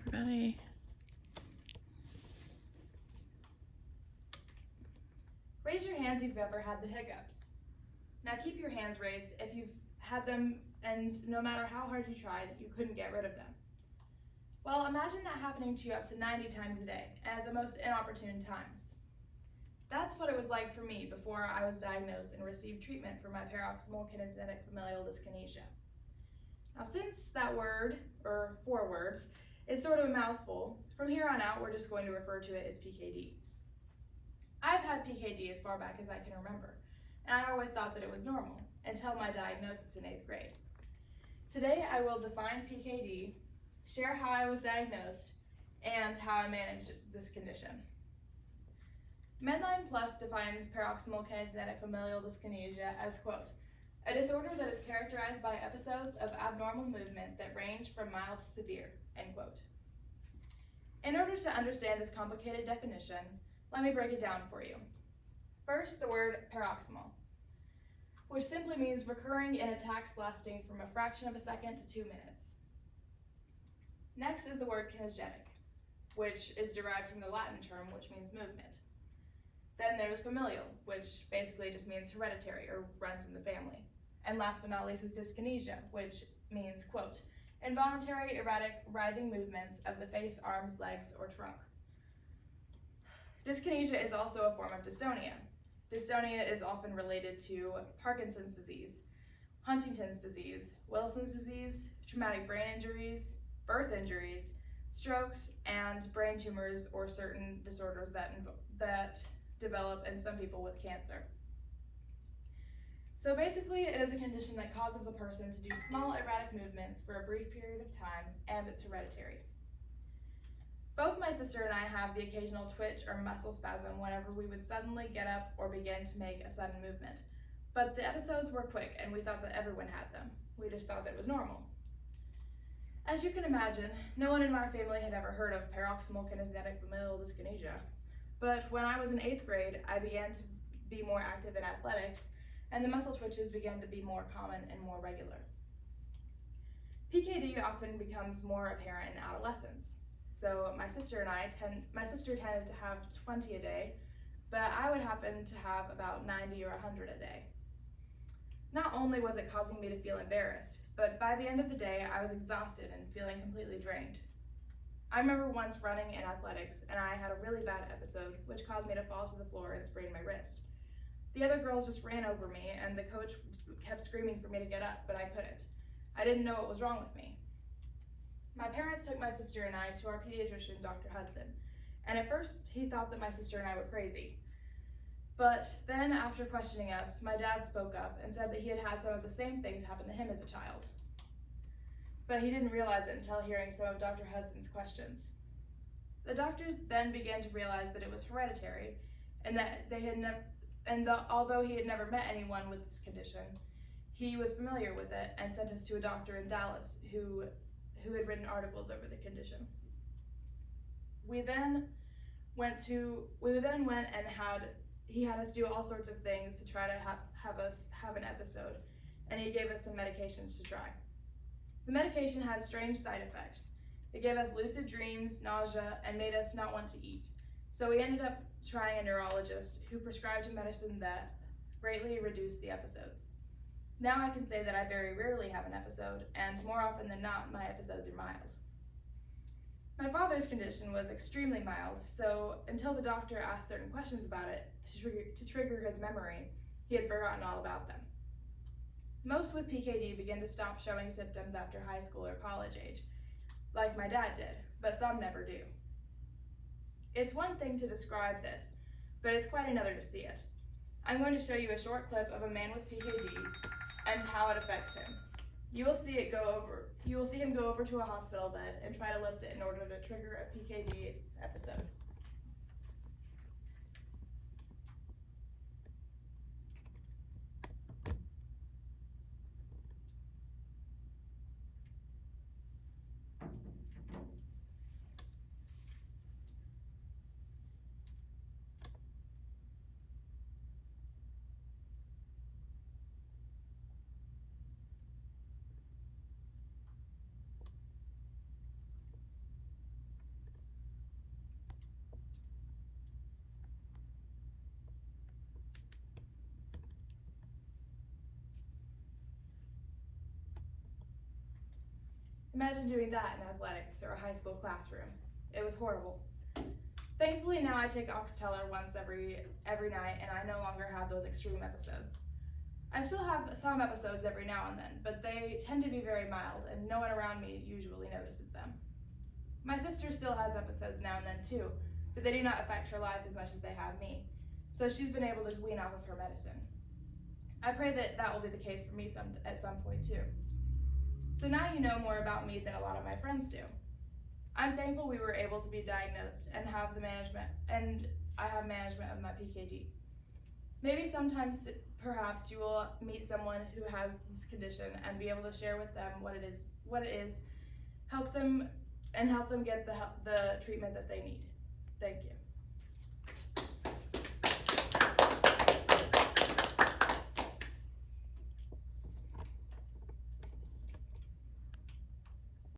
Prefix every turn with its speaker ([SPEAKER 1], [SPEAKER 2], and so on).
[SPEAKER 1] everybody.
[SPEAKER 2] Raise your hands if you've ever had the hiccups. Now keep your hands raised if you've had them and no matter how hard you tried, you couldn't get rid of them. Well, imagine that happening to you up to 90 times a day and at the most inopportune times. That's what it was like for me before I was diagnosed and received treatment for my paroxysmal kinesthetic familial dyskinesia. Now since that word, or 4 words, is sort of a mouthful, from here on out we're just going to refer to it as PKD. I've had PKD as far back as I can remember, and I always thought that it was normal until my diagnosis in 8th grade. Today I will define PKD, share how I was diagnosed, and how I managed this condition. Medline Plus defines paroxysmal kinesthetic familial dyskinesia as, quote, a disorder that is characterized by episodes of abnormal movement that range from mild to severe, end quote. In order to understand this complicated definition, let me break it down for you. First, the word paroxysmal, which simply means recurring in attacks lasting from a fraction of a second to 2 minutes. Next is the word kinesthetic, which is derived from the Latin term, which means movement. Then there's familial, which basically just means hereditary or runs in the family. And last but not least is dyskinesia, which means, quote, involuntary, erratic, writhing movements of the face, arms, legs, or trunk. Dyskinesia is also a form of dystonia. Dystonia is often related to Parkinson's disease, Huntington's disease, Wilson's disease, traumatic brain injuries, birth injuries, strokes, and brain tumors or certain disorders that develop in some people with cancer. So basically, it is a condition that causes a person to do small erratic movements for a brief period of time, and it's hereditary. Both my sister and I have the occasional twitch or muscle spasm whenever we would suddenly get up or begin to make a sudden movement. But the episodes were quick and we thought that everyone had them. We just thought that it was normal. As you can imagine, no one in my family had ever heard of paroxysmal kinesthetic familial dyskinesia. But when I was in 8th grade, I began to be more active in athletics and the muscle twitches began to be more common and more regular. PKD often becomes more apparent in adolescence. So my sister tended to have 20 a day, but I would happen to have about 90 or 100 a day. Not only was it causing me to feel embarrassed, but by the end of the day, I was exhausted and feeling completely drained. I remember once running in athletics and I had a really bad episode, which caused me to fall to the floor and sprain my wrist. The other girls just ran over me and the coach kept screaming for me to get up, but I couldn't. I didn't know what was wrong with me. My parents took my sister and I to our pediatrician, Dr. Hudson, and at first he thought that my sister and I were crazy. But then after questioning us, my dad spoke up and said that he had had some of the same things happen to him as a child. But he didn't realize it until hearing some of Dr. Hudson's questions. The doctors then began to realize that it was hereditary and that although he had never met anyone with this condition, he was familiar with it and sent us to a doctor in Dallas who had written articles over the condition. We then went and he had us do all sorts of things to try to have us have an episode, and he gave us some medications to try. The medication had strange side effects. It gave us lucid dreams, nausea, and made us not want to eat. So we ended up trying a neurologist who prescribed a medicine that greatly reduced the episodes. Now I can say that I very rarely have an episode, and more often than not, my episodes are mild. My father's condition was extremely mild, so until the doctor asked certain questions about it to trigger his memory, he had forgotten all about them. Most with PKD begin to stop showing symptoms after high school or college age, like my dad did, but some never do. It's one thing to describe this, but it's quite another to see it. I'm going to show you a short clip of a man with PKD and how it affects him. You will see him go over to a hospital bed and try to lift it in order to trigger a PKD episode. Imagine doing that in athletics or a high school classroom. It was horrible. Thankfully now I take Oxteller once every night and I no longer have those extreme episodes. I still have some episodes every now and then, but they tend to be very mild and no one around me usually notices them. My sister still has episodes now and then too, but they do not affect her life as much as they have me, so she's been able to wean off of her medicine. I pray that will be the case for me at some point too. So now you know more about me than a lot of my friends do. I'm thankful we were able to be diagnosed and have the management, and I have management of my PKD. Maybe sometimes, perhaps, you will meet someone who has this condition and be able to share with them what it is, help them get the treatment that they need. Thank you.